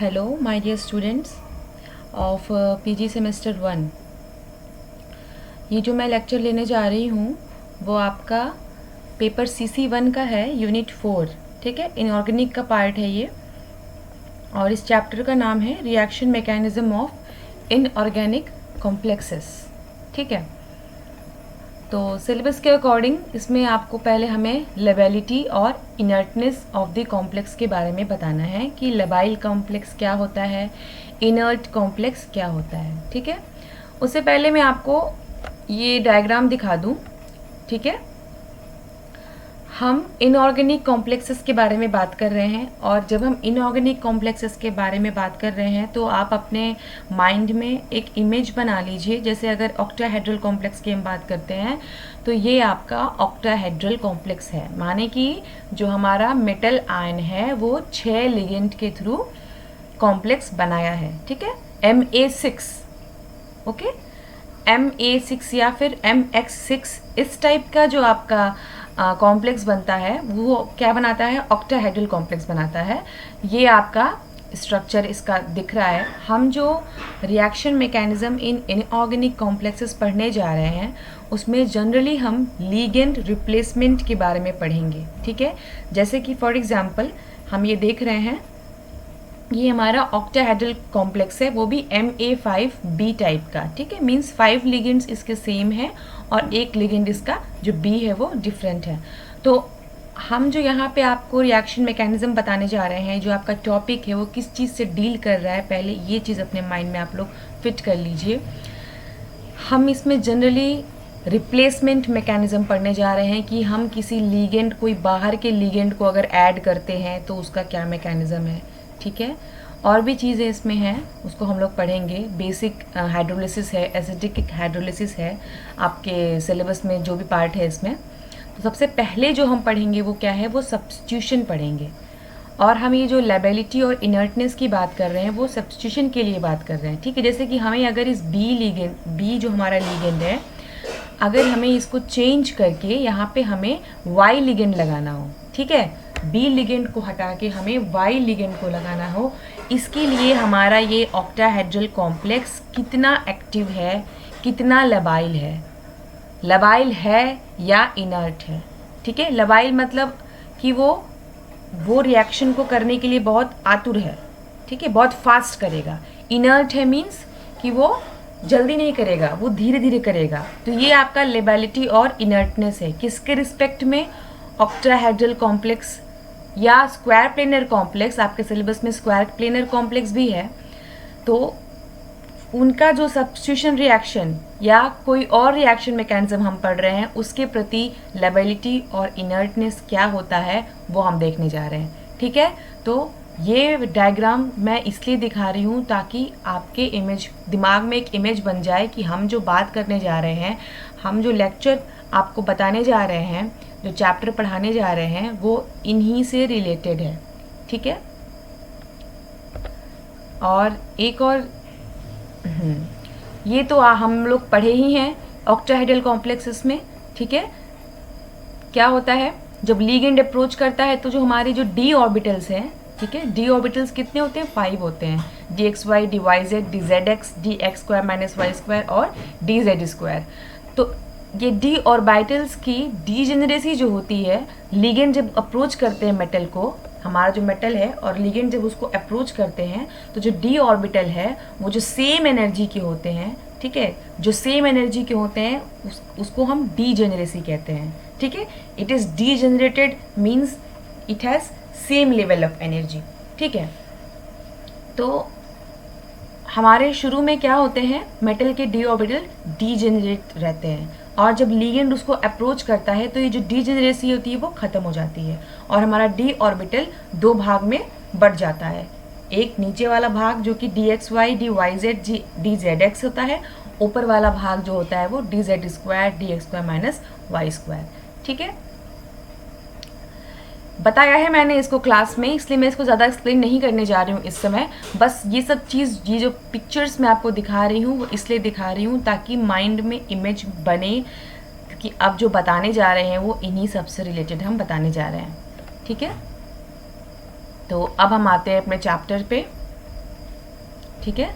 Hello, my dear students of PG Semester 1। ये जो मैं लेक्चर लेने जा रही हूँ वो आपका पेपर CC1 का है, यूनिट 4। ठीक है, इनऑर्गेनिक का पार्ट है ये, और इस चैप्टर का नाम है reaction mechanism of inorganic complexes. ठीक है, तो सिलेबस के अकॉर्डिंग इसमें आपको पहले हमें लेबेलिटी और इनर्टनेस ऑफ द कॉम्प्लेक्स के बारे में बताना है कि लेबाइल कॉम्प्लेक्स क्या होता है, इनर्ट कॉम्प्लेक्स क्या होता है। ठीक है, उससे पहले मैं आपको ये डायग्राम दिखा दूँ। ठीक है, हम इनऑर्गेनिक कॉम्प्लेक्सेस के बारे में बात कर रहे हैं, और जब हम इनऑर्गेनिक कॉम्प्लेक्सेस के बारे में बात कर रहे हैं तो आप अपने माइंड में एक इमेज बना लीजिए। जैसे अगर ऑक्टाहेड्रल कॉम्प्लेक्स की हम बात करते हैं तो ये आपका ऑक्टाहेड्रल कॉम्प्लेक्स है, माने कि जो हमारा मेटल आयन है वो 6 लिगेंड के थ्रू कॉम्प्लेक्स बनाया है। ठीक है, Ma6, ओके, Ma6 या फिर MX6, इस टाइप का जो आपका कॉम्प्लेक्स बनता है वो क्या बनाता है, ऑक्टाहेड्रल कॉम्प्लेक्स बनाता है। ये आपका स्ट्रक्चर इसका दिख रहा है। हम जो reaction mechanism in inorganic complexes पढ़ने जा रहे हैं उसमें जनरली हम लीगेंड रिप्लेसमेंट के बारे में पढ़ेंगे। ठीक है, जैसे कि फॉर एग्जांपल हम ये देख रहे हैं, ये हमारा ऑक्टाहेड्रल कॉम्प्लेक्स है, वो भी Ma5B टाइप का। ठीक है, मीन्स 5 लिगेंड्स इसके सेम है और एक लिगेंड इसका जो B है वो डिफरेंट है। तो हम जो यहाँ पे आपको रिएक्शन मैकेनिज्म बताने जा रहे हैं, जो आपका टॉपिक है वो किस चीज़ से डील कर रहा है, पहले ये चीज़ अपने माइंड में आप लोग फिट कर लीजिए। हम इसमें जनरली रिप्लेसमेंट मैकेनिज्म पढ़ने जा रहे हैं कि हम किसी लीगेंड, कोई बाहर के लीगेंड को अगर ऐड करते हैं तो उसका क्या मैकेनिज्म है। ठीक है, और भी चीज़ें इसमें हैं, उसको हम लोग पढ़ेंगे। बेसिक हाइड्रोलिसिस है, एसिडिक हाइड्रोलिसिस है, आपके सिलेबस में जो भी पार्ट है इसमें। तो सबसे पहले जो हम पढ़ेंगे वो क्या है, वो सब्स्टिट्यूशन पढ़ेंगे। और हम ये जो लेबेलिटी और इनर्टनेस की बात कर रहे हैं वो सब्स्टिट्यूशन के लिए बात कर रहे हैं। ठीक है, जैसे कि हमें अगर इस बी जो हमारा लिगेंड है, अगर हमें इसको चेंज करके यहाँ पे हमें Y लिगेंड लगाना हो, ठीक है, बी लिगेंड को हटा के हमें Y लिगेंड को लगाना हो, इसके लिए हमारा ये ऑक्टाहेड्रल कॉम्प्लेक्स कितना एक्टिव है, कितना लबाइल है, लबाइल है या इनर्ट है। ठीक है, लबाइल मतलब कि वो रिएक्शन को करने के लिए बहुत आतुर है। ठीक है, बहुत फास्ट करेगा। इनर्ट है मीन्स कि वो जल्दी नहीं करेगा, वो धीरे धीरे करेगा। तो ये आपका लेबेलिटी और इनर्टनेस है। किसके रिस्पेक्ट में, ऑक्टाहेड्रल कॉम्प्लेक्स या स्क्वायर प्लेनर कॉम्प्लेक्स, आपके सिलेबस में स्क्वायर प्लेनर कॉम्प्लेक्स भी है, तो उनका जो सब्स्टिट्यूशन रिएक्शन या कोई और रिएक्शन मैकेनिज्म हम पढ़ रहे हैं उसके प्रति लेबेलिटी और इनर्टनेस क्या होता है वो हम देखने जा रहे हैं। ठीक है, तो ये डायग्राम मैं इसलिए दिखा रही हूँ ताकि आपके इमेज, दिमाग में एक इमेज बन जाए कि हम जो बात करने जा रहे हैं, हम जो लेक्चर आपको बताने जा रहे हैं, जो चैप्टर पढ़ाने जा रहे हैं वो इन्हीं से रिलेटेड है। ठीक है, और एक और ये तो हम लोग पढ़े ही हैं ऑक्टाहेड्रल कॉम्प्लेक्सेस में। ठीक है, क्या होता है जब लीगेंड अप्रोच करता है तो जो हमारे जो डी ऑर्बिटल्स हैं, ठीक है, डी ऑर्बिटल्स कितने होते हैं, 5 होते हैं, dxy, dyz, dzx, dx² - y² और dz²। तो ये डी ऑर्बिटल्स की डीजेनरेसी जो होती है, लिगेंड जब अप्रोच करते हैं मेटल को, हमारा जो मेटल है और लिगेंड जब उसको अप्रोच करते हैं तो जो डी ऑर्बिटल है वो जो सेम एनर्जी के होते हैं, ठीक है, जो सेम एनर्जी के होते हैं उसको हम डीजेनरेसी कहते हैं। ठीक है, it is degenerated means it has same level of energy. ठीक है, तो हमारे शुरू में क्या होते हैं, मेटल के डी ऑर्बिटल डीजेनरेट रहते हैं, और जब लिगेंड उसको अप्रोच करता है तो ये जो डीजेनरेसी होती है वो ख़त्म हो जाती है और हमारा डी ऑर्बिटल 2 भाग में बढ़ जाता है। एक नीचे वाला भाग जो कि dxy, dyz, dzx होता है, ऊपर वाला भाग जो होता है वो dz² dx² - y²। ठीक है, बताया है मैंने इसको क्लास में, इसलिए मैं इसको ज़्यादा एक्सप्लेन नहीं करने जा रही हूँ इस समय। बस ये सब चीज़, ये जो पिक्चर्स मैं आपको दिखा रही हूँ वो इसलिए दिखा रही हूँ ताकि माइंड में इमेज बने कि अब जो बताने जा रहे हैं वो इन्हीं सब से रिलेटेड हम बताने जा रहे हैं। ठीक है, तो अब हम आते हैं अपने चैप्टर पे। ठीक है।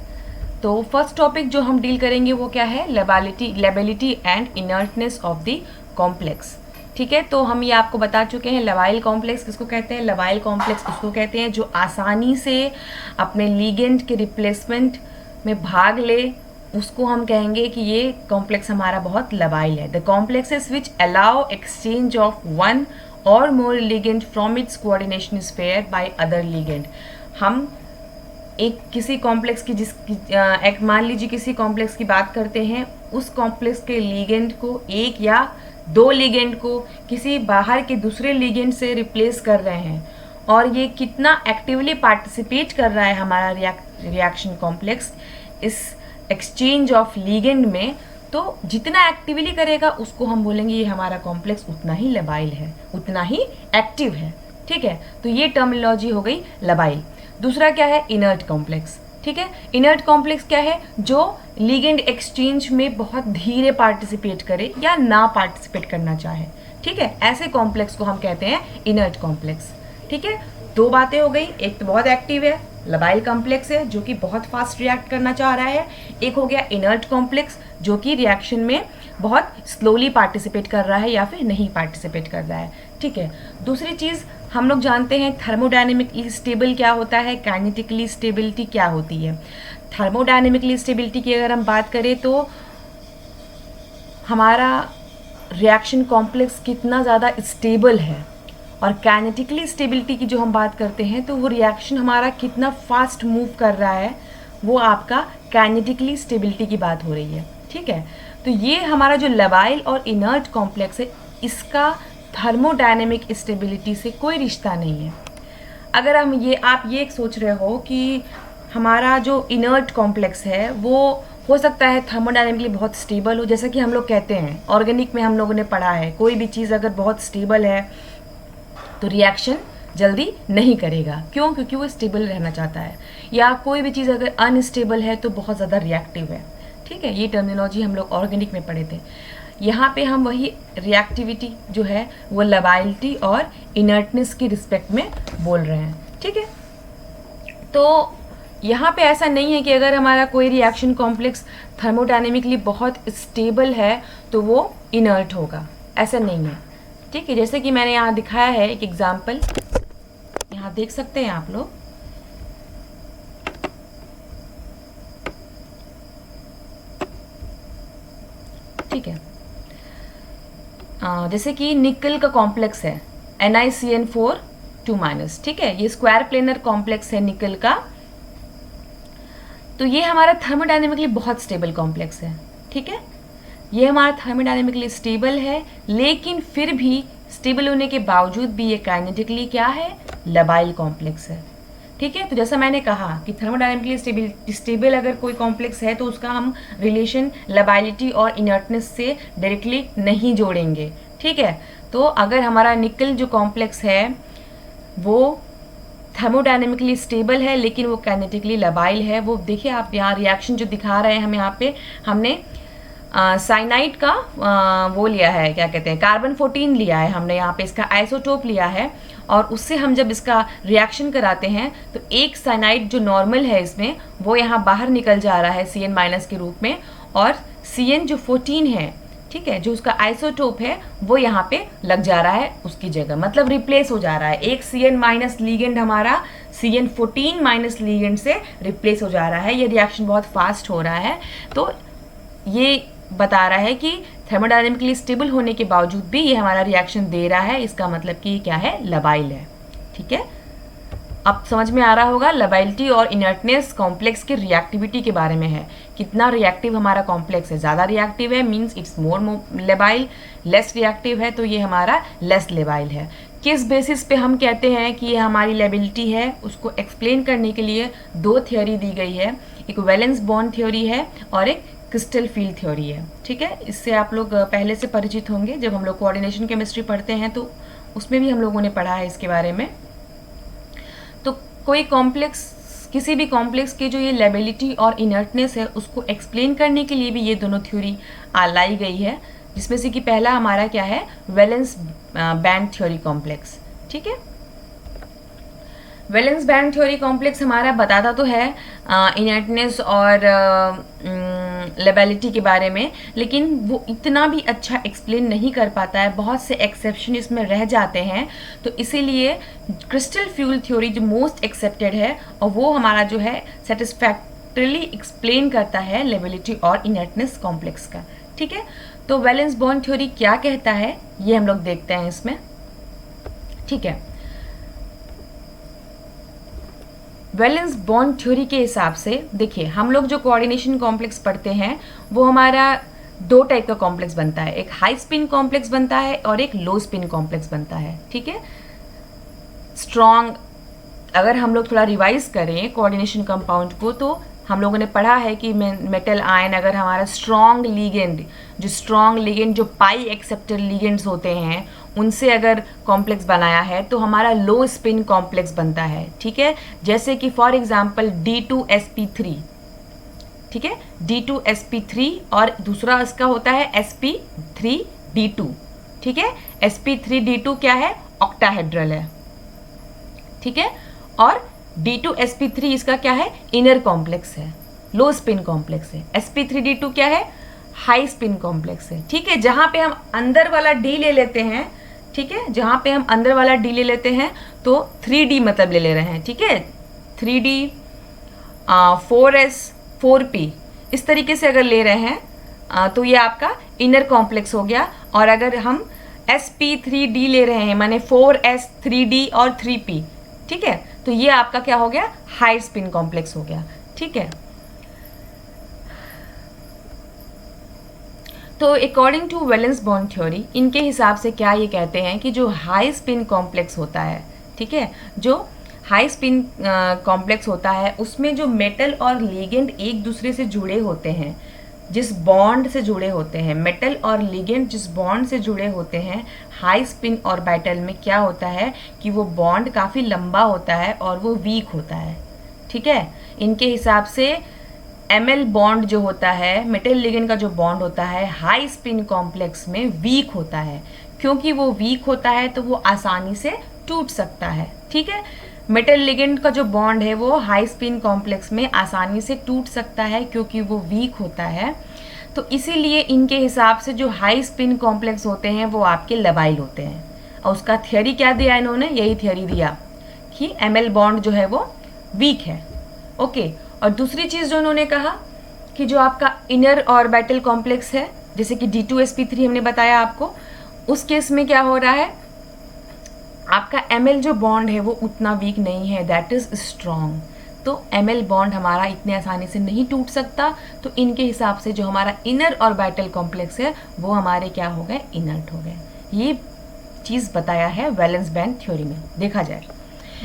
तो फर्स्ट टॉपिक जो हम डील करेंगे वो क्या है, liability and inertness of the complex. ठीक है, तो हम ये आपको बता चुके हैं लबाइल कॉम्प्लेक्स किसको कहते हैं। लबाइल कॉम्प्लेक्स उसको कहते हैं जो आसानी से अपने लिगेंड के रिप्लेसमेंट में भाग ले, उसको हम कहेंगे कि ये कॉम्प्लेक्स हमारा बहुत लबाइल है। The complexes which allow exchange of one और more ligand from its coordination sphere by other ligand. हम एक किसी कॉम्प्लेक्स की एक मान लीजिए किसी कॉम्प्लेक्स की बात करते हैं, उस कॉम्प्लेक्स के लिगेंड को एक या दो लिगेंड को किसी बाहर के दूसरे लिगेंड से रिप्लेस कर रहे हैं, और ये कितना एक्टिवली पार्टिसिपेट कर रहा है हमारा रिएक्शन कॉम्प्लेक्स इस एक्सचेंज ऑफ लिगेंड में, तो जितना एक्टिवली करेगा उसको हम बोलेंगे ये हमारा कॉम्प्लेक्स उतना ही लबाइल है, उतना ही एक्टिव है। ठीक है, तो ये टर्मिनोलॉजी हो गई लबाइल। दूसरा क्या है, इनर्ट कॉम्प्लेक्स। ठीक है, इनर्ट कॉम्प्लेक्स क्या है, जो लिगेंड एक्सचेंज में बहुत धीरे पार्टिसिपेट करे या ना पार्टिसिपेट करना चाहे। ठीक है, ऐसे कॉम्प्लेक्स को हम कहते हैं इनर्ट कॉम्प्लेक्स। ठीक है, दो बातें हो गई, एक तो बहुत एक्टिव है लबाइल कॉम्प्लेक्स है जो कि बहुत फास्ट रिएक्ट करना चाह रहा है, एक हो गया इनर्ट कॉम्प्लेक्स जो कि रिएक्शन में बहुत स्लोली पार्टिसिपेट कर रहा है या फिर नहीं पार्टिसिपेट कर रहा है। ठीक है, दूसरी चीज़ हम लोग जानते हैं थर्मोडायनेमिकली स्टेबल क्या होता है, काइनेटिकली स्टेबिलिटी क्या होती है। थर्मोडायनेमिकली स्टेबिलिटी की अगर हम बात करें तो हमारा रिएक्शन कॉम्प्लेक्स कितना ज़्यादा स्टेबल है, और काइनेटिकली स्टेबिलिटी की जो हम बात करते हैं तो वो रिएक्शन हमारा कितना फास्ट मूव कर रहा है, वो आपका काइनेटिकली स्टेबिलिटी की बात हो रही है। ठीक है, तो ये हमारा जो लबाइल और इनर्ट कॉम्प्लेक्स है इसका थर्मोडायनेमिक स्टेबिलिटी से कोई रिश्ता नहीं है। अगर हम आप ये सोच रहे हो कि हमारा जो इनर्ट कॉम्प्लेक्स है वो हो सकता है थर्मोडायनेमिकली बहुत स्टेबल हो, जैसा कि हम लोग कहते हैं ऑर्गेनिक में हम लोगों ने पढ़ा है, कोई भी चीज़ अगर बहुत स्टेबल है तो रिएक्शन जल्दी नहीं करेगा। क्यों? क्योंकि वो स्टेबल रहना चाहता है। या कोई भी चीज़ अगर अनस्टेबल है तो बहुत ज़्यादा रिएक्टिव है। ठीक है, ये टर्मिनोलॉजी हम लोग ऑर्गेनिक में पढ़े थे। यहाँ पे हम वही रिएक्टिविटी जो है वो लबाइलिटी और इनर्टनेस की रिस्पेक्ट में बोल रहे हैं। ठीक है, तो यहाँ पे ऐसा नहीं है कि अगर हमारा कोई रिएक्शन कॉम्प्लेक्स थर्मोडायनेमिकली बहुत स्टेबल है तो वो इनर्ट होगा, ऐसा नहीं है। ठीक है, जैसे कि मैंने यहाँ दिखाया है एक एग्जाम्पल, यहाँ देख सकते हैं आप लोग। ठीक है, जैसे कि निकल का कॉम्प्लेक्स है NiCN4 2-। ठीक है, ये स्क्वायर प्लेनर कॉम्प्लेक्स है निकल का, तो ये हमारा थर्मोडायनेमिकली बहुत स्टेबल कॉम्प्लेक्स है। ठीक है, ये हमारा थर्मोडायनेमिकली स्टेबल है, लेकिन फिर भी स्टेबल होने के बावजूद भी ये काइनेटिकली क्या है, लबाइल कॉम्प्लेक्स है। ठीक है, तो जैसा मैंने कहा कि थर्मोडायनेमिकली स्टेबल अगर कोई कॉम्प्लेक्स है तो उसका हम रिलेशन लबाइलिटी और इनर्टनेस से डायरेक्टली नहीं जोड़ेंगे। ठीक है, तो अगर हमारा निकल जो कॉम्प्लेक्स है वो थर्मोडायनेमिकली स्टेबल है लेकिन वो काइनेटिकली लबाइल है, वो देखिए आप यहाँ रिएक्शन जो दिखा रहे हैं हम यहाँ पे, हमने साइनाइड का वो लिया है, क्या कहते हैं, कार्बन 14 लिया है हमने यहाँ पे, इसका आइसोटोप लिया है, और उससे हम जब इसका रिएक्शन कराते हैं तो एक साइनाइड जो नॉर्मल है इसमें वो यहाँ बाहर निकल जा रहा है CN- के रूप में, और CN जो 14 है, ठीक है, जो उसका आइसोटोप है वो यहाँ पे लग जा रहा है उसकी जगह, मतलब रिप्लेस हो जा रहा है। एक CN- लीगेंड हमारा CN14- लीगेंड से रिप्लेस हो जा रहा है। ये रिएक्शन बहुत फास्ट हो रहा है, तो ये बता रहा है कि थर्मोडायनेमिकली स्टेबल होने के बावजूद भी ये हमारा रिएक्शन दे रहा है, इसका मतलब कि क्या है, लबाइल है। ठीक है, अब समझ में आ रहा होगा लबाइलिटी और इनर्टनेस कॉम्प्लेक्स की रिएक्टिविटी के बारे में है, कितना रिएक्टिव हमारा कॉम्प्लेक्स है। ज़्यादा रिएक्टिव है means it's more labile, less reactive है तो ये हमारा लेस लेबाइल है। किस बेसिस पे हम कहते हैं कि ये हमारी लेबिलिटी है, उसको एक्सप्लेन करने के लिए दो थ्योरी दी गई है, एक वैलेंस बॉन्ड थ्योरी है और एक क्रिस्टल फील्ड थ्योरी है। ठीक है, इससे आप लोग पहले से परिचित होंगे, जब हम लोग कोऑर्डिनेशन केमिस्ट्री पढ़ते हैं तो उसमें भी हम लोगों ने पढ़ा है इसके बारे में। तो कोई कॉम्प्लेक्स, किसी भी कॉम्प्लेक्स की जो ये लेबिलिटी और इनर्टनेस है उसको एक्सप्लेन करने के लिए भी ये दोनों थ्योरी लाई गई है, जिसमें से कि पहला हमारा क्या है, वैलेंस बैंड थ्योरी कॉम्प्लेक्स। ठीक है, वैलेंस बैंड थ्योरी कॉम्प्लेक्स हमारा बताता तो है इनर्टनेस और लेबलिटी के बारे में, लेकिन वो इतना भी अच्छा एक्सप्लेन नहीं कर पाता है, बहुत से एक्सेप्शन इसमें रह जाते हैं। तो इसीलिए क्रिस्टल फ्यूल थ्योरी जो मोस्ट एक्सेप्टेड है, और वो हमारा जो है सेटिस्फैक्टरीली एक्सप्लेन करता है लेबलिटी और इनर्टनेस कॉम्प्लेक्स का। ठीक है, तो वैलेंस बॉन्ड थ्योरी क्या कहता है ये हम लोग देखते हैं इसमें। ठीक है, वैलेंस बॉन्ड थ्योरी के हिसाब से देखिए, हम लोग जो कोऑर्डिनेशन कॉम्प्लेक्स पढ़ते हैं वो हमारा दो टाइप का कॉम्प्लेक्स बनता है, एक हाई स्पिन कॉम्प्लेक्स बनता है और एक लो स्पिन कॉम्प्लेक्स बनता है। ठीक है, स्ट्रॉन्ग, अगर हम लोग थोड़ा रिवाइज करें कोऑर्डिनेशन कंपाउंड को, तो हम लोगों ने पढ़ा है कि मेटल आयन अगर हमारा स्ट्रॉन्ग लिगेंड जो पाई एक्सेप्टर लिगेंड्स होते हैं उनसे अगर कॉम्प्लेक्स बनाया है तो हमारा लो स्पिन कॉम्प्लेक्स बनता है। ठीक है, जैसे कि फॉर एग्जांपल D2sp3। ठीक है, D2sp3 और दूसरा इसका होता है sp3d2। ठीक है, sp3d2 क्या है, ऑक्टाहेड्रल है। ठीक है, और D2sp3 इसका क्या है, इनर कॉम्प्लेक्स है, लो स्पिन कॉम्प्लेक्स है। sp3d2 क्या है, हाई स्पिन कॉम्प्लेक्स है। ठीक है, जहां पे हम अंदर वाला D ले लेते हैं, ठीक है, जहां पे हम अंदर वाला D ले लेते हैं तो 3D मतलब ले रहे हैं। ठीक है, 3D 4s 4p इस तरीके से अगर ले रहे हैं तो ये आपका इनर कॉम्प्लेक्स हो गया। और अगर हम sp3d ले रहे हैं माने 4s 3d और 3p, ठीक है, तो ये आपका क्या हो गया, हाई स्पिन कॉम्प्लेक्स हो गया। ठीक है, तो according to valence bond theory इनके हिसाब से क्या ये कहते हैं कि जो हाई स्पिन कॉम्प्लेक्स होता है, ठीक है, जो हाई स्पिन कॉम्प्लेक्स होता है उसमें जो मेटल और लिगेंड एक दूसरे से जुड़े होते हैं, जिस बॉन्ड से जुड़े होते हैं, मेटल और लिगेंड जिस बॉन्ड से जुड़े होते हैं, हाई स्पिन ऑर्बिटल में क्या होता है कि वो बॉन्ड काफ़ी लंबा होता है और वो वीक होता है। ठीक है, इनके हिसाब से एमएल बॉन्ड जो होता है, मेटल लिगेंड का जो बॉन्ड होता है हाई स्पिन कॉम्प्लेक्स में वीक होता है। क्योंकि वो वीक होता है तो वो आसानी से टूट सकता है। ठीक है, मेटल लिगेंड का जो बॉन्ड है वो हाई स्पिन कॉम्प्लेक्स में आसानी से टूट सकता है क्योंकि वो वीक होता है। तो इसीलिए इनके हिसाब से जो हाई स्पिन कॉम्प्लेक्स होते हैं वो आपके लबाइल होते हैं। और उसका थियरी क्या दिया इन्होंने, यही थियरी दिया कि एमएल बॉन्ड जो है वो वीक है। ओके, और दूसरी चीज़ जो उन्होंने कहा कि जो आपका इनर ऑर्बिटल कॉम्प्लेक्स है, जैसे कि D2sp3 हमने बताया आपको, उस केस में क्या हो रहा है, आपका एमएल जो बॉन्ड है वो उतना वीक नहीं है, दैट इज स्ट्रॉन्ग। तो एमएल बॉन्ड हमारा इतने आसानी से नहीं टूट सकता। तो इनके हिसाब से जो हमारा इनर ऑर्बिटल कॉम्प्लेक्स है वो हमारे क्या हो गए, इनर्ट हो गए। ये चीज़ बताया है वैलेंस बैंड थ्योरी में, देखा जाए।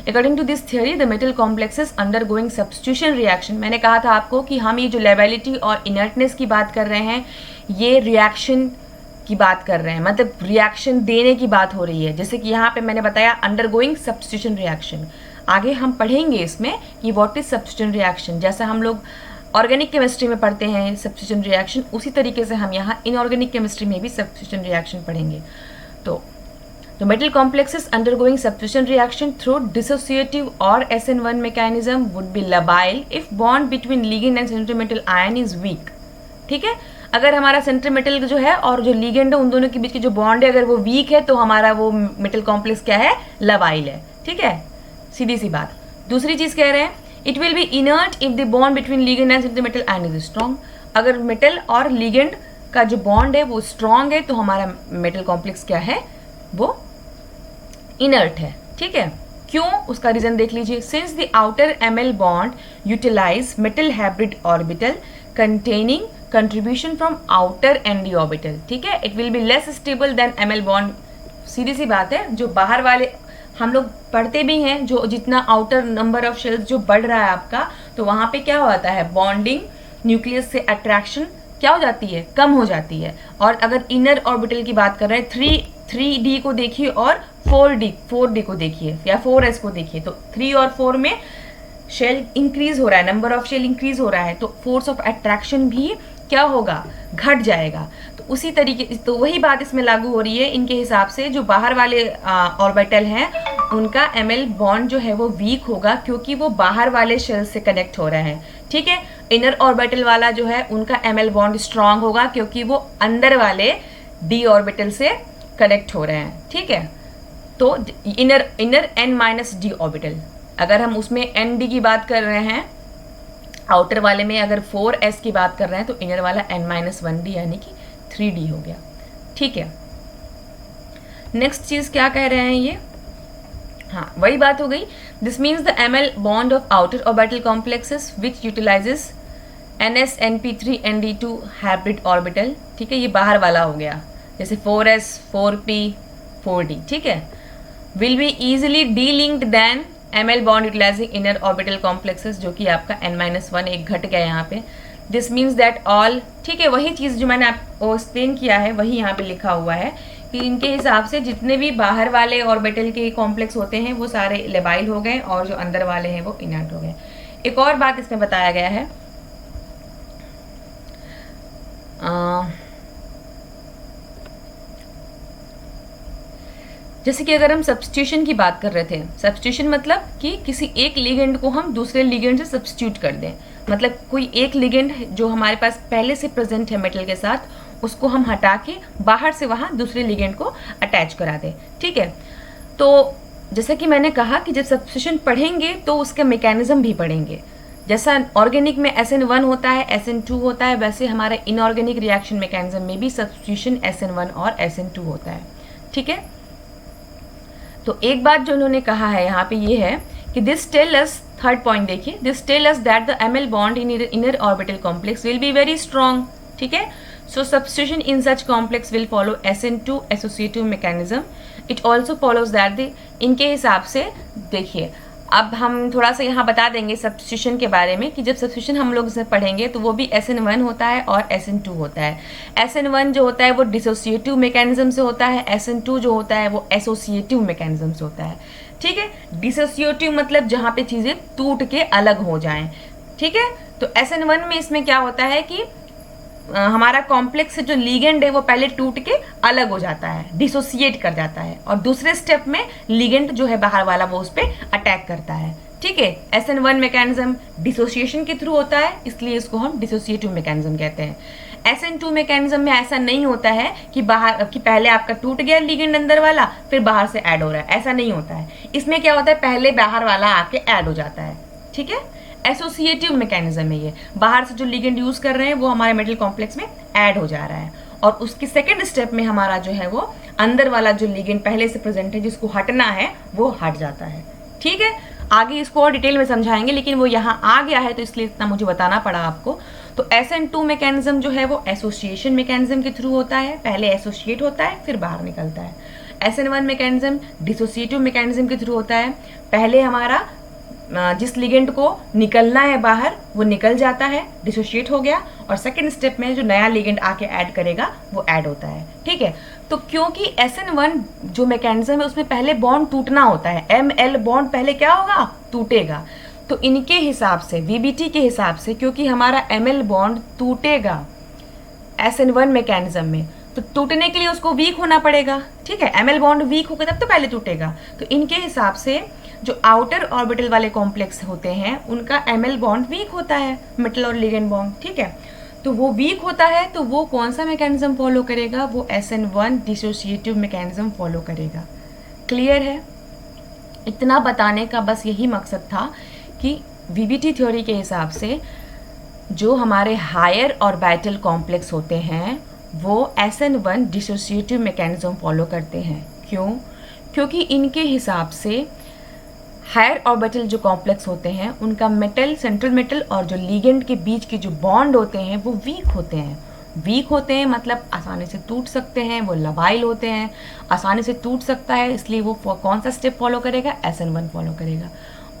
According to this theory the metal complexes undergoing substitution reaction, मैंने कहा था आपको कि हम ये जो लेबिलिटी और इनर्टनेस की बात कर रहे हैं ये रिएक्शन की बात कर रहे हैं, मतलब रिएक्शन देने की बात हो रही है। जैसे कि यहाँ पे मैंने बताया अंडरगोइंग सब्स्टिट्यूशन रिएक्शन, आगे हम पढ़ेंगे इसमें कि व्हाट इज सब्स्टिट्यूशन रिएक्शन। जैसा हम लोग ऑर्गेनिक केमिस्ट्री में पढ़ते हैं सब्स्टिट्यूशन रिएक्शन, उसी तरीके से हम यहाँ इनऑर्गेनिक केमिस्ट्री में भी सब्स्टिट्यूशन रिएक्शन पढ़ेंगे। तो the metal complexes undergoing substitution reaction through dissociative or SN1 mechanism would be labile if bond between ligand and central metal ion is weak। ठीक है, अगर हमारा सेंट्रल मेटल जो है और जो लिगेंड है उन दोनों के बीच की जो बॉन्ड है अगर वो वीक है तो हमारा वो मेटल कॉम्प्लेक्स क्या है, लबाइल है। ठीक है, सीधी सी बात। दूसरी चीज कह रहे हैं it will B inert if the bond between ligand and central metal ion is strong. अगर मेटल और लिगेंड का जो बॉन्ड है वो स्ट्रॉन्ग है तो हमारा मेटल कॉम्प्लेक्स क्या है, वो इनर्ट है। ठीक है, क्यों, उसका रीजन देख लीजिए। Since the outer ML bond utilise metal hybrid orbital containing contribution from outer nd orbital. ठीक है, it will be less stable than ML bond. सीधी सी बात है, जो बाहर वाले हम लोग पढ़ते भी हैं, जो जितना आउटर नंबर ऑफ शेल्स जो बढ़ रहा है आपका, तो वहाँ पे क्या होता है, बॉन्डिंग न्यूक्लियस से अट्रैक्शन क्या हो जाती है, कम हो जाती है। और अगर इनर ऑर्बिटल की बात कर रहे हैं, 3D को देखिए और 4D को देखिए या 4s को देखिए, तो 3 और 4 में शेल इंक्रीज हो रहा है, नंबर ऑफ शेल इंक्रीज हो रहा है, तो फोर्स ऑफ अट्रैक्शन भी क्या होगा, घट जाएगा। तो उसी तरीके, तो वही बात इसमें लागू हो रही है। इनके हिसाब से जो बाहर वाले ऑर्बिटल हैं उनका ml बॉन्ड जो है वो वीक होगा क्योंकि वो बाहर वाले शेल से कनेक्ट हो रहे हैं, ठीक है। इनर ऑर्बिटल वाला जो है उनका ml बॉन्ड स्ट्रांग होगा क्योंकि वो अंदर वाले d ऑर्बिटल से कनेक्ट हो रहे हैं, ठीक है। तो इनर n-d ऑर्बिटल, अगर हम उसमें nd की बात कर रहे हैं, आउटर वाले में अगर 4s की बात कर रहे हैं, तो इनर वाला n-1d यानी कि 3d हो गया, ठीक है। नेक्स्ट चीज़ क्या कह रहे हैं ये, हाँ वही बात हो गई। This means the ml bond of outer orbital complexes which utilises ns-np3-nd2 hybrid orbital, ठीक है। ये बाहर वाला हो गया, जैसे 4s 4p 4d, ठीक है। Will be easily delinked then ml bond utilising inner orbital complexes, जो कि आपका n-1 एक घट गया यहाँ पे। दिस मीन्स दैट ऑल, ठीक है, वही चीज़ जो मैंने आपको एक्सप्लेन किया है वही यहाँ पे लिखा हुआ है कि इनके हिसाब से जितने भी बाहर वाले ऑर्बिटल के कॉम्प्लेक्स होते हैं वो सारे लेबाइल हो गए और जो अंदर वाले हैं वो इनर्ट हो गए। एक और बात इसमें बताया गया है, जैसे कि अगर हम सब्स्टिट्यूशन की बात कर रहे थे, सब्स्टिट्यूशन मतलब कि किसी एक लिगेंड को हम दूसरे लिगेंड से सब्स्टिट्यूट कर दें, मतलब कोई एक लिगेंड जो हमारे पास पहले से प्रेजेंट है मेटल के साथ, उसको हम हटा के बाहर से वहाँ दूसरे लिगेंड को अटैच करा दें, ठीक है। तो जैसा कि मैंने कहा कि जब सब्स्टिट्यूशन पढ़ेंगे तो उसका मैकेनिज्म भी पढ़ेंगे। जैसा ऑर्गेनिक में SN1 होता है, SN2 होता है, वैसे हमारे इनऑर्गेनिक रिएक्शन मैकेनिज्म में भी सब्स्टिट्यूशन SN1 और SN2 होता है, ठीक है। तो एक बात जो उन्होंने कहा है यहाँ पे ये है कि this tell us, third point देखिए, this tell us that the ml bond in inner orbital complex will be very strong, ठीक है। So substitution in such complex will follow SN2 associative mechanism. It also follows that the, इनके हिसाब से देखिए, अब हम थोड़ा सा यहाँ बता देंगे सब्स्टिट्यूशन के बारे में कि जब सब्स्टिट्यूशन हम लोग इसे पढ़ेंगे तो वो भी SN1 होता है और SN2 होता है। SN1 जो होता है वो डिसोसिएटिव मैकेनिज्म से होता है, SN2 जो होता है वो एसोसिएटिव मैकेनिज्म से होता है, ठीक है। डिसोसिएटिव मतलब जहाँ पे चीज़ें टूट के अलग हो जाएं, ठीक है। तो SN1 में इसमें क्या होता है कि हमारा कॉम्प्लेक्स जो लिगेंड है वो पहले टूट के अलग हो जाता है, डिसोसिएट कर जाता है, और दूसरे स्टेप में लिगेंड जो है बाहर वाला वो उस पर अटैक करता है, ठीक है। SN1 मैकेनिज्म डिसोसिएशन के थ्रू होता है, इसलिए इसको हम डिसोसिएटिव मैकेनिज्म कहते हैं। SN2 मैकेनिज्म में ऐसा नहीं होता है कि पहले आपका टूट गया लिगेंड अंदर वाला फिर बाहर से ऐड हो रहा है, ऐसा नहीं होता है। इसमें क्या होता है, पहले बाहर वाला आके ऐड हो जाता है, ठीक है। एसोसिएटिव मैकेनिज्म है ये, बाहर से जो लिगेंड यूज कर रहे हैं वो हमारे मेटल कॉम्प्लेक्स में ऐड हो जा रहा है, और उसके सेकेंड स्टेप में हमारा जो है वो अंदर वाला जो लिगेंड पहले से प्रेजेंट है जिसको हटना है वो हट जाता है, ठीक है। आगे इसको और डिटेल में समझाएंगे, लेकिन वो यहाँ आ गया है तो इसलिए इतना मुझे बताना पड़ा आपको। तो SN2 मैकेनिज्म जो है वो एसोसिएशन मैकेनिज्म के थ्रू होता है, पहले एसोसिएट होता है फिर बाहर निकलता है। SN1 मैकेनिज्म डिसोसिएटिव मैकेनिज्म के थ्रू होता है, पहले हमारा जिस लिगेंड को निकलना है बाहर वो निकल जाता है, डिसोशिएट हो गया, और सेकेंड स्टेप में जो नया लिगेंड आके ऐड करेगा वो ऐड होता है, ठीक है। तो क्योंकि SN1 जो मैकेनिज्म है उसमें पहले बॉन्ड टूटना होता है, ML बॉन्ड पहले क्या होगा, टूटेगा। तो इनके हिसाब से, VBT के हिसाब से, क्योंकि हमारा ML बॉन्ड टूटेगा SN1 मैकेनिज्म में, तो टूटने के लिए उसको वीक होना पड़ेगा, ठीक है। ML बॉन्ड वीक होगा तब तो पहले टूटेगा। तो इनके हिसाब से जो आउटर ऑर्बिटल वाले कॉम्प्लेक्स होते हैं उनका ML बॉन्ड वीक होता है, मेटल और लिगेंड बॉन्ड, ठीक है। तो वो वीक होता है तो वो कौन सा मैकेनिज्म फॉलो करेगा, वो SN1 डिसोसिएटिव मैकेनिज्म फॉलो करेगा। क्लियर है? इतना बताने का बस यही मकसद था कि VBT थ्योरी के हिसाब से जो हमारे हायर ऑर्बिटल कॉम्प्लेक्स होते हैं वो SN1 डिसोसिएटिव मैकेनिज्म फॉलो करते हैं। क्यों? क्योंकि इनके हिसाब से हायर ऑर्बिटल जो कॉम्प्लेक्स होते हैं उनका मेटल, सेंट्रल मेटल और जो लिगेंड के बीच के जो बॉन्ड होते हैं वो वीक होते हैं। वीक होते हैं मतलब आसानी से टूट सकते हैं, वो लबाइल होते हैं, आसानी से टूट सकता है, इसलिए वो कौन सा स्टेप फॉलो करेगा, SN1 फॉलो करेगा।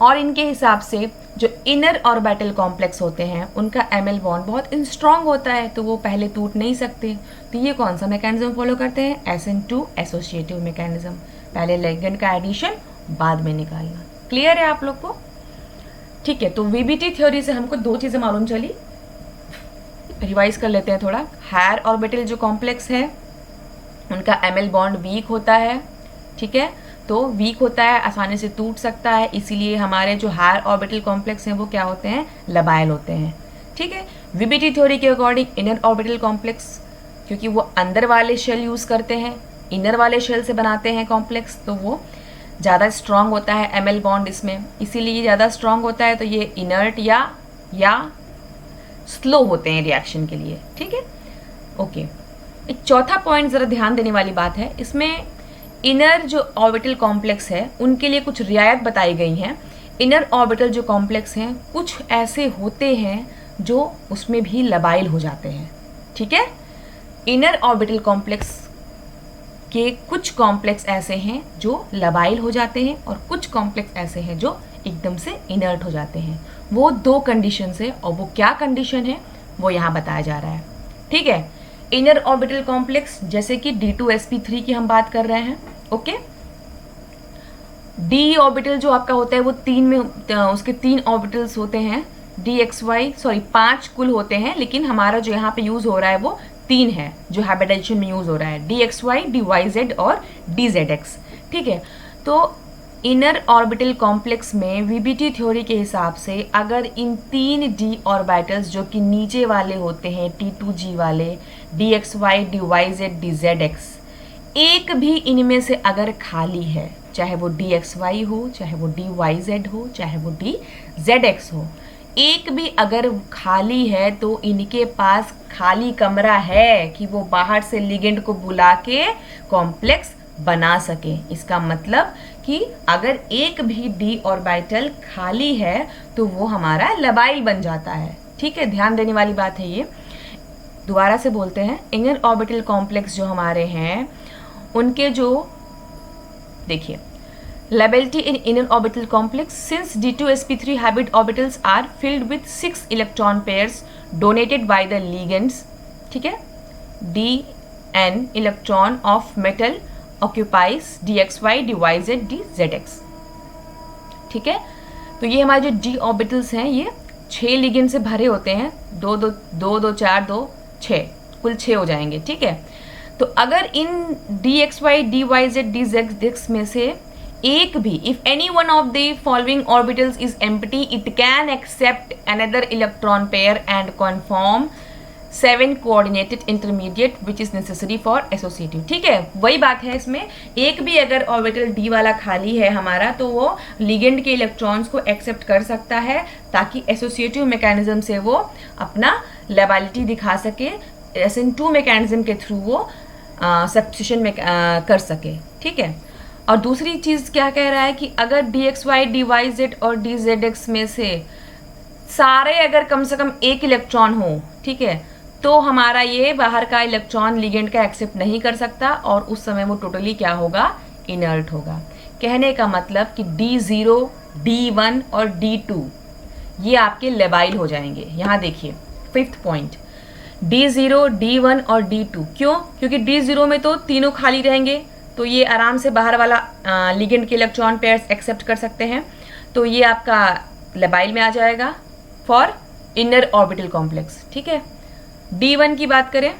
और इनके हिसाब से जो इनर ऑर्बिटल कॉम्प्लेक्स होते हैं उनका ML बॉन्ड बहुत स्ट्रांग होता है तो वो पहले टूट नहीं सकते, तो ये कौन सा मैकेनिज्म फॉलो करते हैं, SN2 एसोसिएटिव मैकेनिज्म, पहले लिगेंड का एडिशन बाद में निकालना। क्लियर है आप लोग को? ठीक है। तो VBT थ्योरी से हमको दो चीज़ें मालूम चली, रिवाइज कर लेते हैं थोड़ा। हायर ऑर्बिटल जो कॉम्प्लेक्स है उनका ML बॉन्ड वीक होता है, ठीक है। तो वीक होता है, आसानी से टूट सकता है, इसीलिए हमारे जो हायर ऑर्बिटल कॉम्प्लेक्स हैं वो क्या होते हैं, लबाइल होते हैं। ठीक है, वीबीटी थ्योरी के अकॉर्डिंग इनर ऑर्बिटल कॉम्प्लेक्स, क्योंकि वो अंदर वाले शेल यूज़ करते हैं, इनर वाले शेल से बनाते हैं कॉम्प्लेक्स, तो वो ज़्यादा स्ट्रांग होता है एमएल बॉन्ड इसमें, इसीलिए ज़्यादा स्ट्रांग होता है, तो ये इनर्ट या स्लो होते हैं रिएक्शन के लिए। ठीक है, ओके। एक चौथा पॉइंट ज़रा ध्यान देने वाली बात है, इसमें इनर जो ऑर्बिटल कॉम्प्लेक्स है उनके लिए कुछ रियायत बताई गई हैं। इनर ऑर्बिटल जो कॉम्प्लेक्स हैं कुछ ऐसे होते हैं जो उसमें भी लबाइल हो जाते हैं। ठीक है, इनर ऑर्बिटल कॉम्प्लेक्स के कुछ कॉम्प्लेक्स ऐसे हैं जो लबाइल हो जाते हैं और कुछ कॉम्प्लेक्स ऐसे हैं जो एकदम से इनर्ट हो जाते हैं। वो दो कंडीशन है, और वो क्या कंडीशन है वो यहाँ बताया जा रहा है। ठीक है, इनर ऑर्बिटल कॉम्प्लेक्स जैसे कि D2sp3 की हम बात कर रहे हैं। ओके, डी ऑर्बिटल जो आपका होता है वो उसके 3 ऑर्बिटल्स होते हैं, DXY 5 कुल होते हैं, लेकिन हमारा जो यहाँ पे यूज हो रहा है वो 3 है जो हाइब्रिडाइजेशन में यूज हो रहा है, DXY, DYZ और DZX। ठीक है, तो इनर ऑर्बिटल कॉम्प्लेक्स में वीबीटी थ्योरी के हिसाब से अगर इन 3 डी ऑर्बिटल्स जो कि नीचे वाले होते हैं T2G वाले, DXY, DYZ, DZX, एक भी इनमें से अगर खाली है, चाहे वो DXY हो, चाहे वो DYZ हो, चाहे वो DZX हो, एक भी अगर खाली है तो इनके पास खाली कमरा है कि वो बाहर से लिगेंड को बुला के कॉम्प्लेक्स बना सके। इसका मतलब कि अगर एक भी डी ऑर्बिटल खाली है तो वो हमारा लबाइल बन जाता है। ठीक है, ध्यान देने वाली बात है ये। दोबारा से बोलते हैं, इनर ऑर्बिटल कॉम्प्लेक्स जो हमारे हैं उनके जो देखिए lability in inner orbital complex, since D2sp3 hybrid orbitals are filled with 6 electron pairs donated by the ligands, ठीक है, Dn electron of metal occupies DXY, DYZ, DZX। ठीक है, तो ये हमारे जो d ऑर्बिटल्स हैं ये 6 लिगेंड से भरे होते हैं, 2 2 2 2 4 2 6, कुल 6 हो जाएंगे। ठीक है, तो अगर इन DXY, DYZ, DZX में से एक भी, if any one of the following orbitals is empty, it can accept another electron pair and conform 7 coordinated intermediate which is necessary for associative। ठीक है, वही बात है, इसमें एक भी अगर ऑर्बिटल D वाला खाली है हमारा तो वो लिगेंड के इलेक्ट्रॉन्स को एक्सेप्ट कर सकता है ताकि एसोसिएटिव मैकेनिज्म से वो अपना लेबलिटी दिखा सके, SN2 मैकेनिज्म के थ्रू वो सब्स्टिट्यूशन में कर सके। ठीक है, और दूसरी चीज़ क्या कह रहा है कि अगर DXY, DYZ और DZX में से सारे अगर कम से कम एक इलेक्ट्रॉन हो, ठीक है, तो हमारा ये बाहर का इलेक्ट्रॉन लिगेंड का एक्सेप्ट नहीं कर सकता और उस समय वो टोटली क्या होगा, इनर्ट होगा। कहने का मतलब कि D0, D1 और D2 ये आपके लेबाइल हो जाएंगे। यहाँ देखिए 5th पॉइंट, D0, D1 और D2, क्यों? क्योंकि D0 में तो तीनों खाली रहेंगे, तो ये आराम से बाहर वाला लिगेंड के इलेक्ट्रॉन पेयर्स एक्सेप्ट कर सकते हैं, तो ये आपका लेबाइल में आ जाएगा फॉर इनर ऑर्बिटल कॉम्प्लेक्स। ठीक है, D1 की बात करें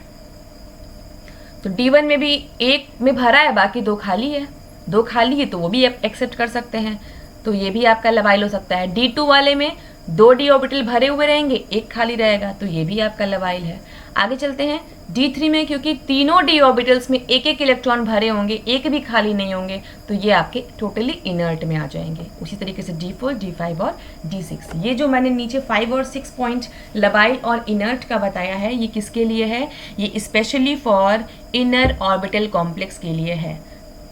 तो D1 में भी एक में भरा है, बाकी 2 खाली है, 2 खाली है तो वो भी एक्सेप्ट कर सकते हैं, तो ये भी आपका लेबाइल हो सकता है। D2 वाले में 2 डी ऑर्बिटल भरे हुए रहेंगे, एक खाली रहेगा, तो ये भी आपका लेबाइल है। आगे चलते हैं D3 में, क्योंकि तीनों डी ऑर्बिटल्स में एक एक इलेक्ट्रॉन भरे होंगे, एक भी खाली नहीं होंगे, तो ये आपके टोटली इनर्ट में आ जाएंगे। उसी तरीके से D4, D5 और D6। ये जो मैंने नीचे 5 और 6 पॉइंट लेबाइल और इनर्ट का बताया है, ये किसके लिए है? ये specially for inner orbital complex के लिए है।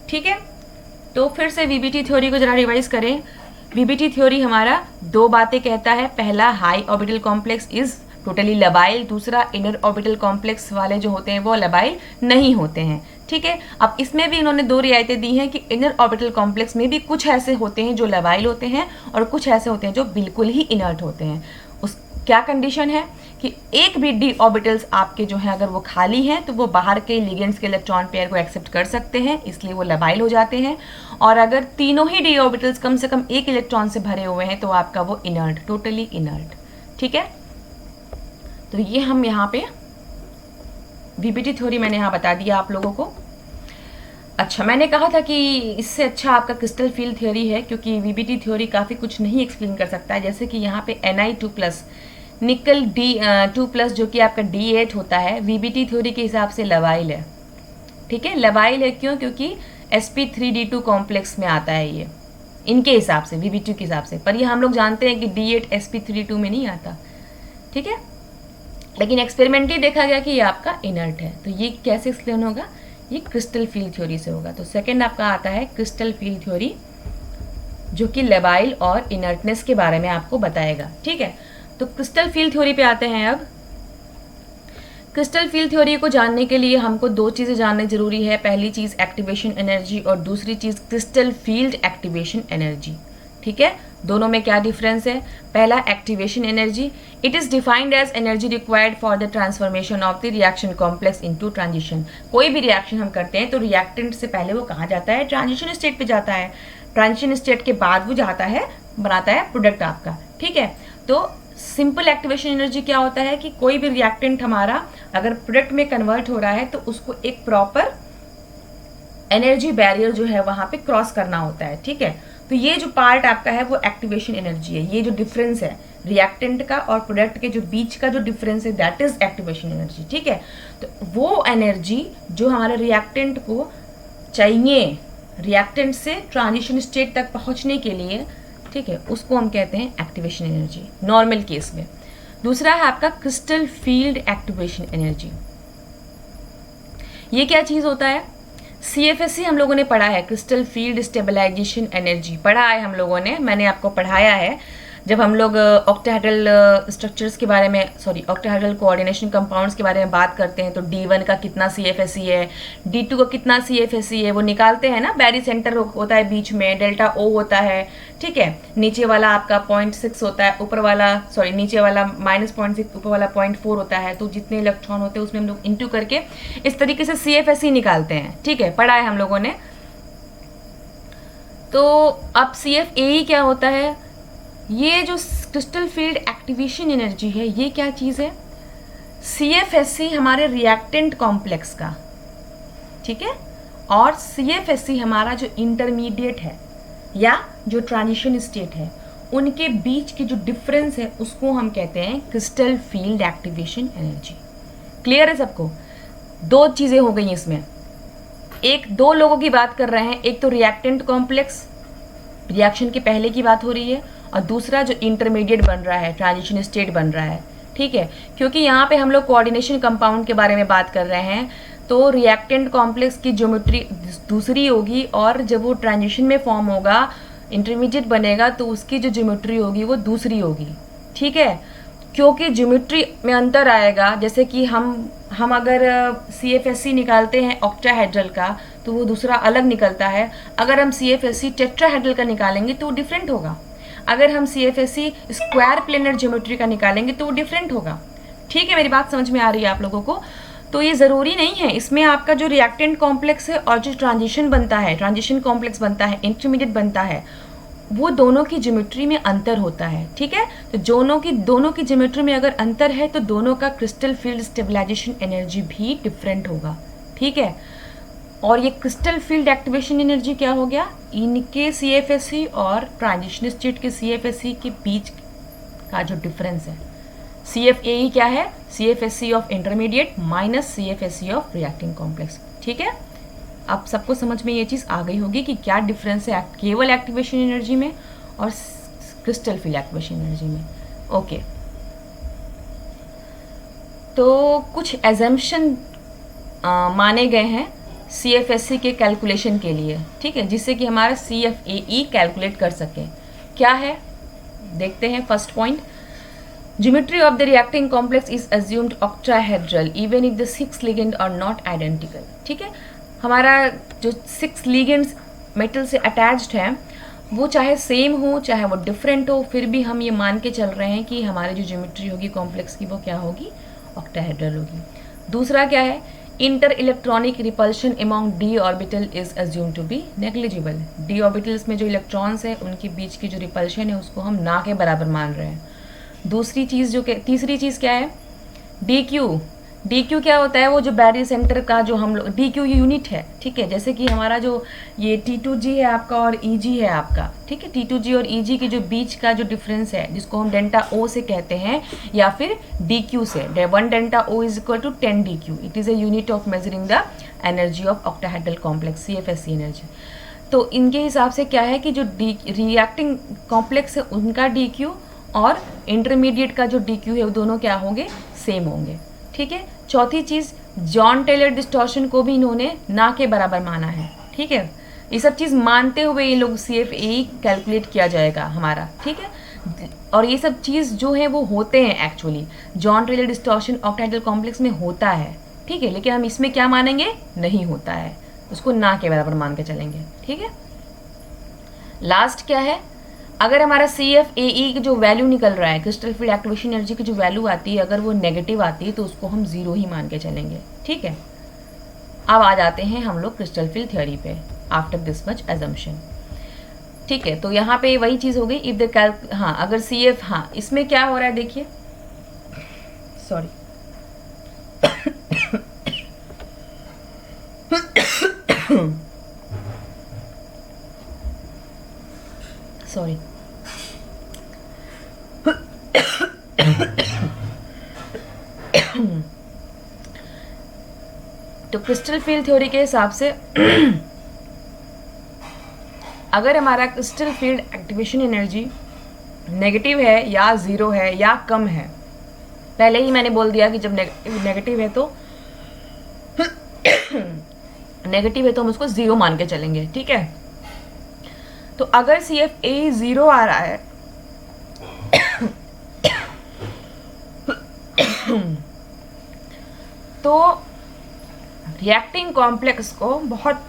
ठीक है, तो फिर से वीबीटी थ्योरी को जरा रिवाइज करें। वीबीटी थ्योरी हमारा 2 बातें कहता है, पहला high orbital complex is totally labile, दूसरा इनर ऑर्बिटल कॉम्प्लेक्स वाले जो होते हैं वो लेबाइल नहीं होते हैं। ठीक है, अब इसमें भी इन्होंने 2 रियायतें दी हैं कि इनर ऑर्बिटल कॉम्प्लेक्स में भी कुछ ऐसे होते हैं जो लेबाइल होते हैं और कुछ ऐसे होते हैं जो बिल्कुल ही इनर्ट होते हैं। उस क्या कंडीशन है कि एक भी डी ऑर्बिटल्स आपके जो हैं अगर वो खाली हैं तो वो बाहर के लिगेंड्स के इलेक्ट्रॉन पेयर को एक्सेप्ट कर सकते हैं, इसलिए वो लेबाइल हो जाते हैं, और अगर तीनों ही डी ऑर्बिटल्स कम से कम एक इलेक्ट्रॉन से भरे हुए हैं तो आपका वो इनर्ट, टोटली इनर्ट। ठीक है, तो ये हम यहाँ पे वीबीटी थ्योरी मैंने यहाँ बता दिया आप लोगों को। अच्छा, मैंने कहा था कि इससे अच्छा आपका क्रिस्टल फील्ड थ्योरी है, क्योंकि वीबीटी थ्योरी काफ़ी कुछ नहीं एक्सप्लेन कर सकता है। जैसे कि यहाँ पे Ni2+, निकल D2+, जो कि आपका D8 होता है, वीबीटी थ्योरी के हिसाब से लवाइल है। ठीक है, लवाइल है क्यों? क्योंकि sp3d2 कॉम्प्लेक्स में आता है ये, इनके हिसाब से, वीबीटी के हिसाब से। पर ये हम लोग जानते हैं कि D8 sp3d2 में नहीं आता। ठीक है, लेकिन एक्सपेरिमेंटली देखा गया कि ये आपका इनर्ट है। तो ये कैसे एक्सप्लेन होगा? ये क्रिस्टल फील्ड थ्योरी से होगा। तो सेकंड आपका आता है क्रिस्टल फील्ड थ्योरी, जो कि लेबाइल और इनर्टनेस के बारे में आपको बताएगा। ठीक है, तो क्रिस्टल फील्ड थ्योरी पे आते हैं। अब क्रिस्टल फील्ड थ्योरी को जानने के लिए हमको दो चीज़ें जाननी जरूरी है। पहली चीज़ एक्टिवेशन एनर्जी और दूसरी चीज़ क्रिस्टल फील्ड एक्टिवेशन एनर्जी। ठीक है, दोनों में क्या डिफरेंस है? पहला, activation energy, it is defined as energy required for the transformation of the reaction complex into transition. कोई भी रिएक्शन हम करते हैं तो रिएक्टेंट से पहले वो कहाँ जाता है? ट्रांजिशन स्टेट पे जाता है। ट्रांजिशन स्टेट के बाद वो जाता है, बनाता है प्रोडक्ट आपका। ठीक है, तो सिंपल एक्टिवेशन एनर्जी क्या होता है कि कोई भी रिएक्टेंट हमारा अगर प्रोडक्ट में कन्वर्ट हो रहा है तो उसको एक प्रॉपर एनर्जी बैरियर जो है वहां पे क्रॉस करना होता है। ठीक है, तो ये जो पार्ट आपका है वो एक्टिवेशन एनर्जी है। ये जो डिफरेंस है रिएक्टेंट का और प्रोडक्ट के जो बीच का जो डिफरेंस है, दैट इज एक्टिवेशन एनर्जी। ठीक है, तो वो एनर्जी जो हमारे रिएक्टेंट को चाहिए रिएक्टेंट से ट्रांजिशन स्टेट तक पहुंचने के लिए, ठीक है, उसको हम कहते हैं एक्टिवेशन एनर्जी नॉर्मल केस में। दूसरा है आपका क्रिस्टल फील्ड एक्टिवेशन एनर्जी। ये क्या चीज होता है? CFSE हम लोगों ने पढ़ा है, क्रिस्टल फील्ड स्टेबलाइजेशन एनर्जी पढ़ा है हम लोगों ने, मैंने आपको पढ़ाया है जब हम लोग ऑक्टाहेड्रल स्ट्रक्चर्स के बारे में, सॉरी, ऑक्टाहेड्रल कोऑर्डिनेशन कंपाउंड्स के बारे में बात करते हैं। तो D1 का कितना CFSE है, D2 का कितना CFSE है, वो निकालते हैं ना। बैरी सेंटर होता है बीच में, डेल्टा O होता है। ठीक है, नीचे वाला आपका 0.6 होता है, ऊपर वाला, सॉरी, नीचे वाला -0.6, ऊपर वाला 0.4 होता है। तो जितने इलेक्ट्रॉन होते हैं उसमें हम लोग इंटू करके इस तरीके से CFSE निकालते हैं। ठीक है, पढ़ा है हम लोगों ने। तो अब CFAE क्या होता है? ये जो क्रिस्टल फील्ड एक्टिवेशन एनर्जी है, ये क्या चीज़ है? CFSE हमारे रिएक्टेंट कॉम्प्लेक्स का, ठीक है, और CFSE हमारा जो इंटरमीडिएट है या जो ट्रांजिशन स्टेट है, उनके बीच की जो डिफरेंस है उसको हम कहते हैं crystal field activation energy. Clear है सबको? दो चीज़ें हो गई इसमें। एक, दो लोगों की बात कर रहे हैं, एक तो रिएक्टेंट कॉम्प्लेक्स, रिएक्शन के पहले की बात हो रही है, और दूसरा जो इंटरमीडिएट बन रहा है, ट्रांजिशन स्टेट बन रहा है। ठीक है, क्योंकि यहाँ पे हम लोग कोऑर्डिनेशन कंपाउंड के बारे में बात कर रहे हैं, तो रिएक्टेंट कॉम्प्लेक्स की ज्योमेट्री दूसरी होगी, और जब वो ट्रांजिशन में फॉर्म होगा, इंटरमीडिएट बनेगा, तो उसकी जो ज्योमेट्री होगी वो दूसरी होगी। ठीक है, क्योंकि ज्योमेट्री में अंतर आएगा। जैसे कि हम अगर CFSE निकालते हैं ऑक्टाहेड्रल का, तो वो दूसरा अलग निकलता है। अगर हम CFSE टेट्राहेड्रल का निकालेंगे तो वो डिफरेंट होगा। अगर हम CFSE स्क्वायर प्लेनर ज्योमेट्री का निकालेंगे तो वो डिफरेंट होगा। ठीक है, मेरी बात समझ में आ रही है आप लोगों को? तो ये ज़रूरी नहीं है, इसमें आपका जो रिएक्टेंट कॉम्प्लेक्स है और जो ट्रांजिशन बनता है, ट्रांजिशन कॉम्प्लेक्स बनता है, इंटरमीडिएट बनता है, वो दोनों की ज्योमेट्री में अंतर होता है। ठीक है, तो दोनों की ज्योमेट्री में अगर अंतर है तो दोनों का क्रिस्टल फील्ड स्टेबलाइजेशन एनर्जी भी डिफरेंट होगा। ठीक है, और ये क्रिस्टल फील्ड एक्टिवेशन एनर्जी क्या हो गया? इनके CFSE और ट्रांजिशन स्टेट के CFSE के बीच का जो डिफरेंस है। CFAE क्या है? CFSE of intermediate minus CFSE of reacting complex. ठीक है, अब सबको समझ में ये चीज़ आ गई होगी कि क्या डिफरेंस है केवल एक्टिवेशन एनर्जी में और क्रिस्टल फील्ड एक्टिवेशन एनर्जी में। ओके, तो कुछ एजम्पशन माने गए हैं CFSE के कैलकुलेशन के लिए, ठीक है, जिससे कि हमारा CFAE कैलकुलेट कर सके। क्या है देखते हैं। First point, geometry of the reacting complex is assumed octahedral even if the 6 ligand are not identical. ठीक है, हमारा जो 6 लिगेंड्स मेटल से अटैच्ड हैं वो चाहे सेम हो चाहे वो डिफरेंट हो, फिर भी हम ये मान के चल रहे हैं कि हमारी जो ज्योमेट्री होगी कॉम्प्लेक्स की वो क्या होगी? ऑक्टाहेड्रल होगी। दूसरा क्या है? Inter electronic repulsion among d orbital is assume to be negligible. d orbitals में जो इलेक्ट्रॉन्स हैं उनके बीच की जो रिपल्शन है उसको हम ना के बराबर मान रहे हैं। तीसरी चीज़ क्या है? dq डी क्यू क्या होता है, वो जो बैटरी सेंटर का जो हम लोग, डी क्यू यूनिट है, ठीक है। जैसे कि हमारा जो ये T2G है आपका और EG है आपका, ठीक है। T2G और EG के जो बीच का जो डिफरेंस है, जिसको हम डेल्टा O से कहते हैं या फिर DQ से, 1 delta O is equal to 10 DQ। It is a unit of measuring the energy of octahedral complex, CFSE energy. तो इनके हिसाब से क्या है कि जो रिएक्टिंग कॉम्प्लेक्स है उनका DQ और इंटरमीडिएट का जो DQ है वो दोनों क्या होंगे, सेम होंगे, ठीक है। चौथी चीज़, जॉन टेलर डिस्टॉर्शन को भी इन्होंने ना के बराबर माना है, ठीक है। ये सब चीज़ मानते हुए ये लोग CFAE कैलकुलेट किया जाएगा हमारा, ठीक है। और ये सब चीज़ जो है वो होते हैं actually, Jahn Teller distortion octahedral complex में होता है, ठीक है। लेकिन हम इसमें क्या मानेंगे, नहीं होता है, उसको ना के बराबर मान के चलेंगे, ठीक है। लास्ट क्या है, अगर हमारा CFAE की जो वैल्यू निकल रहा है, क्रिस्टल फील्ड एक्टिवेशन एनर्जी की जो वैल्यू आती है, अगर वो नेगेटिव आती है तो उसको हम 0 ही मान के चलेंगे, ठीक है। अब आ जाते हैं हम लोग क्रिस्टल फील्ड थ्योरी पे आफ्टर दिस मच एजम्पशन, ठीक है। तो यहाँ पे वही चीज़ हो गई, इफ द हाँ अगर CF, हाँ इसमें क्या हो रहा है देखिए, सॉरी सॉरी तो क्रिस्टल फील्ड थ्योरी के हिसाब से अगर हमारा crystal field activation energy negative है या 0 है या कम है, पहले ही मैंने बोल दिया कि जब नेगेटिव है तो नेगेटिव है तो हम उसको 0 मान के चलेंगे, ठीक है। तो अगर CFAE 0 आ रहा है तो रिएक्टिंग कॉम्प्लेक्स को बहुत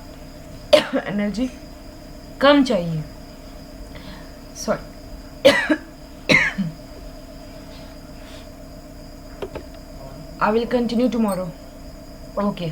एनर्जी कम चाहिए, sorry I will continue tomorrow, okay.